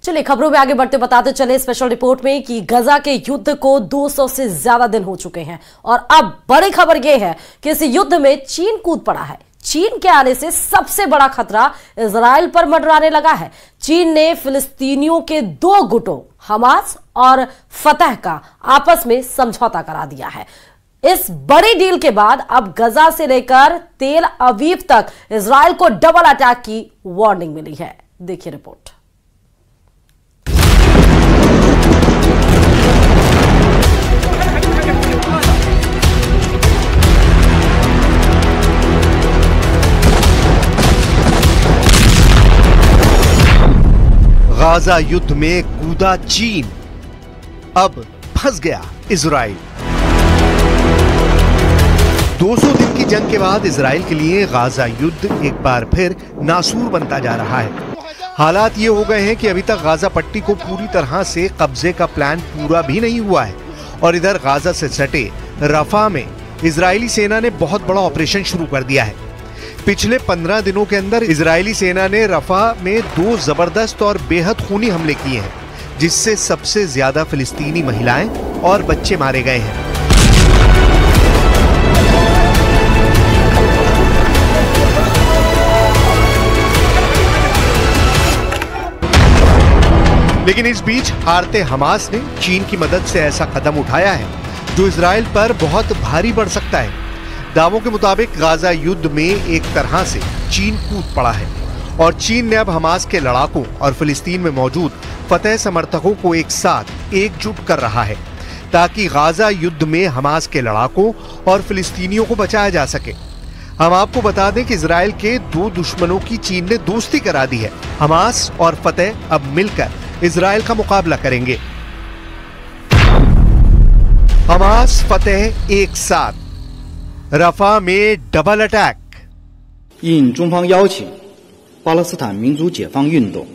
चलिए खबरों में आगे बढ़ते बताते चले स्पेशल रिपोर्ट में कि गजा के युद्ध को 200 से ज्यादा दिन हो चुके हैं और अब बड़ी खबर यह है कि इस युद्ध में चीन कूद पड़ा है। चीन के आने से सबसे बड़ा खतरा इजराइल पर मंडराने लगा है। चीन ने फिलिस्तीनियों के दो गुटों हमास और फतह का आपस में समझौता करा दिया है। इस बड़ी डील के बाद अब गजा से लेकर तेल अवीव तक इजराइल को डबल अटैक की वार्निंग मिली है। देखिए रिपोर्ट। गाजा युद्ध में कूदा चीन, अब फंस गया इजराइल। 200 दिन की जंग के बाद इजराइल के लिए गाजा युद्ध एक बार फिर नासूर बनता जा रहा है। हालात ये हो गए हैं कि अभी तक गाजा पट्टी को पूरी तरह से कब्जे का प्लान पूरा भी नहीं हुआ है और इधर गाजा से सटे रफा में इजरायली सेना ने बहुत बड़ा ऑपरेशन शुरू कर दिया है। पिछले 15 दिनों के अंदर इजरायली सेना ने रफा में 2 जबरदस्त और बेहद खूनी हमले किए हैं, जिससे सबसे ज्यादा फिलिस्तीनी महिलाएं और बच्चे मारे गए हैं। लेकिन इस बीच हारते हमास ने चीन की मदद से ऐसा कदम उठाया है जो इजराइल पर बहुत भारी पड़ सकता है। दावों के मुताबिक गाजा युद्ध में एक तरह से चीन कूद पड़ा है और चीन ने अब हमास के लड़ाकों और फिलिस्तीन में मौजूद फतह समर्थकों को एक साथ एकजुट कर रहा है ताकि गाजा युद्ध में हमास के लड़ाकों और फिलिस्तीनियों को बचाया जा सके। हम आपको बता दें कि इजराइल के 2 दुश्मनों की चीन ने दोस्ती करा दी है। हमास और फतह अब मिलकर इजराइल का मुकाबला करेंगे। हमास फतह एक साथ, रफा में डबल अटैक। 应中方邀请，巴勒斯坦民族解放运动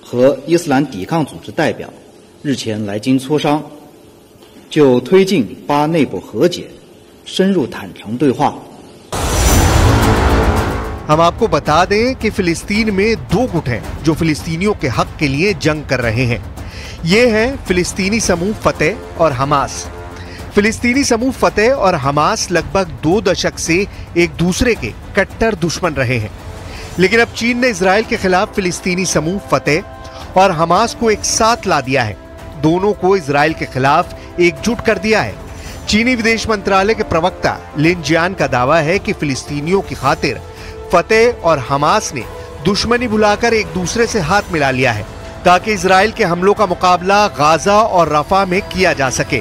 和伊斯兰抵抗组织代表日前来京磋商，就推进巴内部和解、深入坦诚对话。हम आपको बता दें कि फिलिस्तीन में 2 गुट हैं जो फिलिस्तीनियों के हक के लिए जंग कर रहे हैं। ये हैं फिलिस्तीनी समूह फतह और हमास। फिलिस्तीनी समूह फतह और हमास लगभग 2 दशक से एक दूसरे के कट्टर दुश्मन रहे हैं, लेकिन अब चीन ने इजराइल के खिलाफ फिलिस्तीनी समूह फतह और हमास को एक साथ ला दिया है। दोनों को इजराइल के खिलाफ एकजुट कर दिया है। चीनी विदेश मंत्रालय के प्रवक्ता लिन जियान का दावा है कि फिलिस्तीनियों की खातिर फतह और हमास ने दुश्मनी भुलाकर एक दूसरे से हाथ मिला लिया है ताकि इजराइल के हमलों का मुकाबला गाजा और रफा में किया जा सके।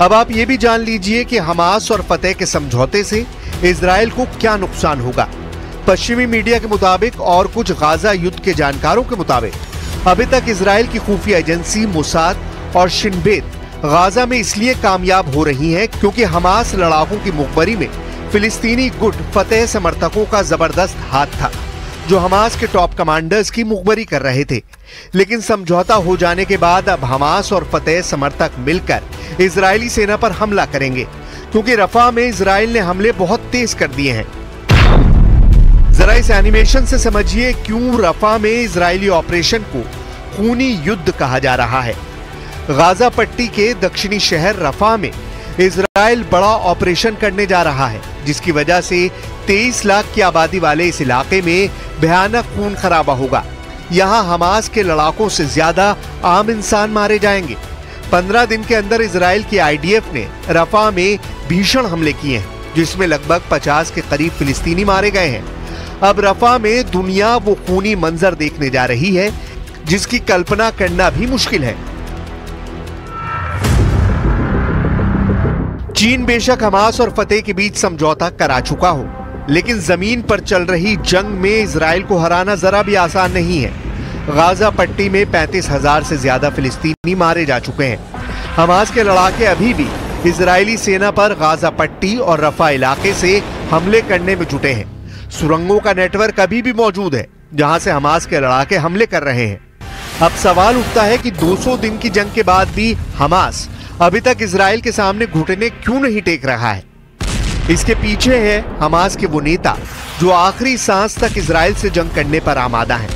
अब आप ये भी जान लीजिए कि हमास और फतह के समझौते से इजराइल को क्या नुकसान होगा। पश्चिमी मीडिया के मुताबिक और कुछ गाजा युद्ध के जानकारों के मुताबिक अभी तक इजराइल की खुफिया एजेंसी मोसाद और शिन बेत गाजा में इसलिए कामयाब हो रही हैं क्योंकि हमास लड़ाकों की मुखबरी में फिलिस्तीनी गुट फतह समर्थकों का जबरदस्त हाथ था जो हमास के टॉप कमांडर्स की मुखबरी कर रहे थे। लेकिन समझौता हो जाने के बाद अब हमास और फतह समर्थक मिलकर इजरायली सेना पर हमला करेंगे क्योंकि रफा में इजराइल ने हमले बहुत तेज कर दिए हैं। जरा इस एनिमेशन से समझिए क्यों रफा में इजरायली ऑपरेशन को खूनी युद्ध कहा जा रहा है। गाजा पट्टी के दक्षिणी शहर रफा में इजराइल बड़ा ऑपरेशन करने जा रहा है जिसकी वजह से 23 लाख की आबादी वाले इस इलाके में भयानक खून खराबा होगा। यहाँ हमास के लड़ाकों से ज्यादा आम इंसान मारे जाएंगे। 15 दिन के अंदर इजराइल की आईडीएफ ने रफा में भीषण हमले किए हैं जिसमें लगभग 50 के करीब फिलिस्तीनी मारे गए हैं। अब रफा में दुनिया वो खूनी मंजर देखने जा रही है जिसकी कल्पना करना भी मुश्किल है। चीन बेशक हमास और फतह के बीच समझौता करा चुका हो, लेकिन जमीन पर चल रही जंग में इजराइल को हराना जरा भी आसान नहीं है। गाजा पट्टी में 35,000 से ज्यादा फिलिस्तीनी मारे जा चुके हैं। हमास के लड़ाके अभी भी इजरायली सेना पर गाजा पट्टी और रफा इलाके से हमले करने में जुटे हैं। सुरंगों का नेटवर्क अभी भी मौजूद है जहां से हमास के लड़ाके हमले कर रहे हैं। अब सवाल उठता है कि 200 दिन की जंग के बाद भी हमास अभी तक इजराइल के सामने घुटने क्यों नहीं टेक रहा है। इसके पीछे है हमास के वो नेता जो आखिरी सांस तक इजराइल से जंग करने पर आमादा हैं।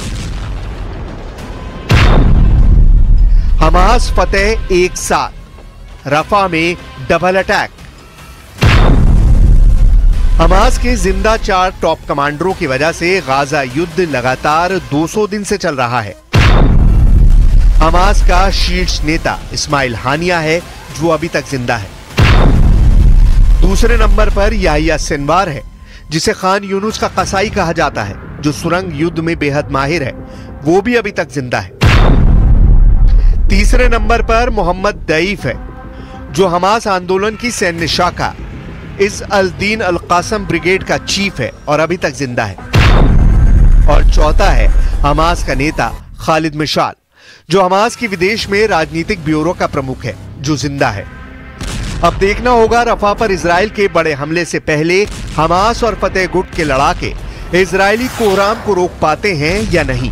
हमास फतेह एक साथ, रफा में डबल अटैक। हमास के जिंदा 4 टॉप कमांडरों की वजह से गाजा युद्ध लगातार 200 दिन से चल रहा है। हमास का शीर्ष नेता इस्माइल हानिया है जो अभी तक जिंदा है। दूसरे नंबर पर याहिया सिनवार है जिसे खान यूनुस का कसाई कहा जाता है, जो सुरंग युद्ध में बेहद माहिर है, वो भी अभी तक जिंदा है। तीसरे नंबर पर मोहम्मद दईफ है जो हमास आंदोलन की सैन्य शाखा इस अल दीन अल कासम ब्रिगेड का चीफ है और अभी तक जिंदा है। और चौथा है हमास का नेता खालिद मिशाल जो हमास की विदेश में राजनीतिक ब्यूरो का प्रमुख है, जो जिंदा है। अब देखना होगा रफा पर इजराइल के बड़े हमले से पहले हमास और फतेह गुट के लड़ाके इजरायली कोहराम को रोक पाते हैं या नहीं।